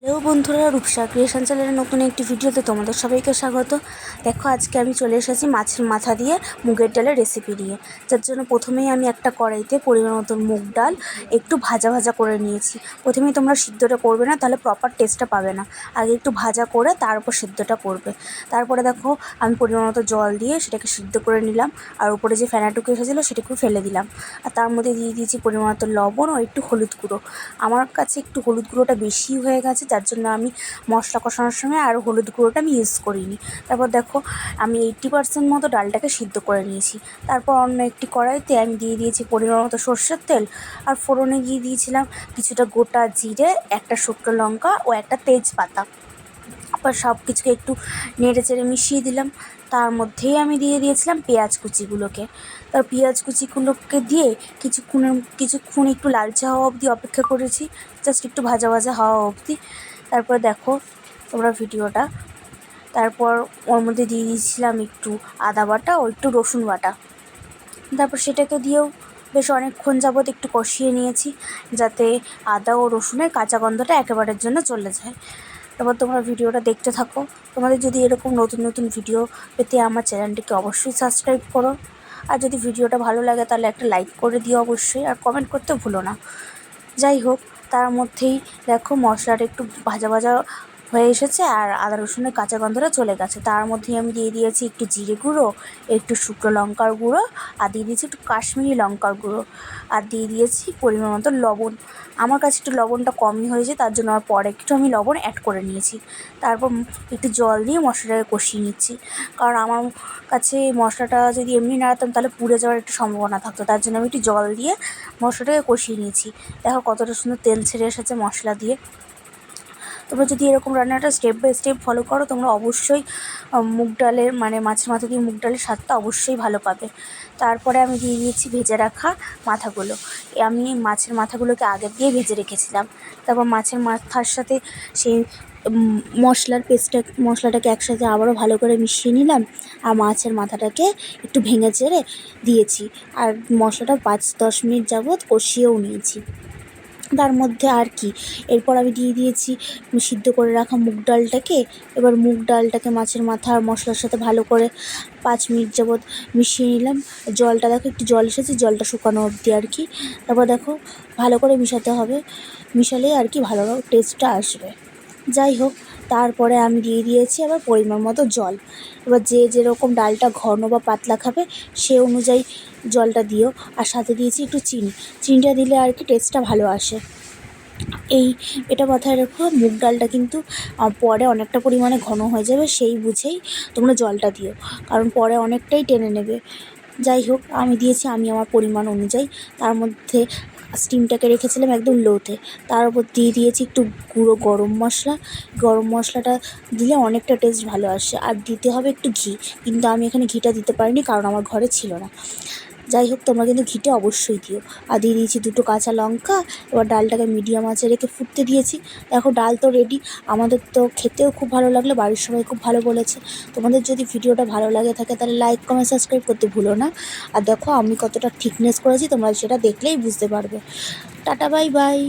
Hello বন্ধুরা, Rupsa creation চ্যানেলের নতুন একটি ভিডিওতে তোমাদের সবাইকে স্বাগত। দেখো, আজকে আমি চলে এসেছি মাছের মাথা দিয়ে মুগের ডালের রেসিপি নিয়ে। যার জন্য প্রথমেই আমি একটা কড়াইতে পরিমাণ মতন মুগ ডাল একটু ভাজা ভাজা করে নিয়েছি। প্রথমেই তোমরা সিদ্ধটা করবে না, তাহলে প্রপার টেস্টটা পাবে না। আগে একটু ভাজা করে তারপর সিদ্ধটা করবে। তারপরে দেখো, আমি পরিমাণ মতো জল দিয়ে সেটাকে সিদ্ধ করে নিলাম, আর উপরে যে ফেনাটুকু এসেছিলো সেটাকে ফেলে দিলাম। আর তার মধ্যে দিয়ে দিয়েছি পরিমাণ মতো লবণ ও একটু হলুদ গুঁড়ো। আমার কাছে একটু হলুদ গুঁড়োটা বেশি হয়ে গেছে, যার জন্য আমি মশলা কষানোর সময় আর হলুদ গুঁড়োটা আমি ইউজ করিনি। তারপর দেখো, আমি 80% মতো ডালটাকে সিদ্ধ করে নিয়েছি। তারপর অন্য একটি কড়াইতে আমি দিয়ে দিয়েছি পরিমাণ মতো সর্ষের তেল, আর ফোড়নে দিয়ে দিয়েছিলাম কিছুটা গোটা জিরে, একটা শুকনো লঙ্কা ও একটা তেজপাতা। আবার সব কিছুকে একটু নেড়ে চেড়ে মিশিয়ে দিলাম। তার মধ্যেই আমি দিয়ে দিয়েছিলাম পেঁয়াজ কুচিগুলোকে। তার পেঁয়াজ কুচিগুলোকে দিয়ে কিছুক্ষণ একটু লালচে হওয়া অবধি অপেক্ষা করেছি, জাস্ট একটু ভাজা ভাজা হওয়া অবধি। তারপর দেখো তোমরা ভিডিওটা, তারপর ওর মধ্যে দিয়ে দিয়েছিলাম একটু আদা বাটা ও একটু রসুন বাটা। তারপর সেটাকে দিয়েও বেশ অনেকক্ষণ যাবৎ একটু কষিয়ে নিয়েছি, যাতে আদা ও রসুনের কাঁচা গন্ধটা একেবারের জন্য চলে যায়। তারপর তোমরা ভিডিওটা দেখতে থাকো। তোমাদের যদি এরকম নতুন নতুন ভিডিও পেতে আমার চ্যানেলটিকে অবশ্যই সাবস্ক্রাইব করো। আর যদি ভিডিওটা ভালো লাগে তাহলে একটা লাইক করে দিও অবশ্যই, আর কমেন্ট করতে ভুলো না। যাই হোক, তার মধ্যেই দেখো মশলাটা একটু ভাজা ভাজা হয়ে এসেছে, আর আদা রসুনের কাঁচা গন্ধটা চলে গেছে। তার মধ্যেই আমি দিয়ে দিয়েছি একটু জিরে গুঁড়ো, একটু শুকনো লঙ্কার গুঁড়ো, আর দিয়ে দিয়েছি একটু কাশ্মীরি লঙ্কার গুঁড়ো, আর দিয়ে দিয়েছি পরিমাণ মতো লবণ। আমার কাছে একটু লবণটা কমই হয়েছে, তার জন্য আর পরে একটু আমি লবণ অ্যাড করে নিয়েছি। তারপর একটু জল দিয়ে মশলাটাকে কষিয়ে নিচ্ছি, কারণ আমার কাছে মশলাটা যদি এমনি নাড়াতাম তাহলে পুড়ে যাওয়ার একটু সম্ভাবনা থাকতো। তার জন্য আমি একটু জল দিয়ে মশলাটাকে কষিয়ে নিয়েছি। দেখো কতটা সুন্দর তেল ছেড়ে এসেছে মশলা দিয়ে। তোমরা যদি এরকম রান্নাটা স্টেপ বাই স্টেপ ফলো করো, তোমরা অবশ্যই মুগ ডালের মাছের মাথা দিয়ে মুগ ডালের স্বাদটা অবশ্যই ভালো পাবে। তারপরে আমি দিয়ে দিয়েছি ভেজে রাখা মাথাগুলো। আমি মাছের মাথাগুলোকে আগে দিয়ে ভেজে রেখেছিলাম। তারপর মাছের মাথার সাথে সেই মশলাটাকে একসাথে আবারও ভালো করে মিশিয়ে নিলাম, আর মাছের মাথাটাকে একটু ভেঙে চেড়ে দিয়েছি, আর মশলাটা 5-10 মিনিট যাবৎ কষিয়েও নিয়েছি। তার মধ্যে আর কি, এরপর আমি দিয়ে দিয়েছি সিদ্ধ করে রাখা মুগ ডালটাকে। এবার মুগ ডালটাকে মাছের মাথা আর মশলার সাথে ভালো করে 5 মিনিট যাবৎ মিশিয়ে নিলাম। জলটা দেখো একটু জল এসেছে, জলটা শুকানো অবধি আর কি। তারপর দেখো ভালো করে মিশাতে হবে, মিশালেই আর কি ভালো টেস্টটা আসবে। যাই হোক, তারপরে আমি দিয়ে দিয়েছি আবার পরিমাণ মতো জল। এবার যে যেরকম ডালটা ঘন বা পাতলা খাবে সে অনুযায়ী জলটা দিও। আর সাথে দিয়েছি একটু চিনিটা দিলে আর কি টেস্টটা ভালো আসে। এটা মাথায় রেখো, মুগ ডালটা কিন্তু পরে অনেকটা পরিমাণে ঘন হয়ে যাবে, সেই বুঝেই তোমরা জলটা দিও, কারণ পরে অনেকটাই টেনে নেবে। যাই হোক, আমি দিয়েছি আমি আমার পরিমাণ অনুযায়ী। তার মধ্যে স্টিমটাকে রেখেছিলাম একদম লোতে। তার উপর দিয়ে দিয়েছি একটু গুঁড়ো গরম মশলাটা দিলে অনেকটা টেস্ট ভালো আসে। আর দিতে হবে একটু ঘি, কিন্তু আমি এখানে ঘিটা দিতে পারিনি কারণ আমার ঘরে ছিল না। যাই হোক, তোমরা কিন্তু ঘিটা অবশ্যই দিও। আর দিয়ে দিয়েছি 2টো কাঁচা লঙ্কা। এবার ডালটাকে মিডিয়াম আঁচে রেখে ফুটতে দিয়েছি। দেখো ডাল তো রেডি। আমাদের তো খেতেও খুব ভালো লাগলো, বাড়ির সবাই খুব ভালো বলেছে। তোমাদের যদি ভিডিওটা ভালো লাগে থাকে তাহলে লাইক কমেন্ট সাবস্ক্রাইব করতে ভুলো না। আর দেখো আমি কতটা থিকনেস করেছি তোমরা সেটা দেখলেই বুঝতে পারবে। Tata, bye bye.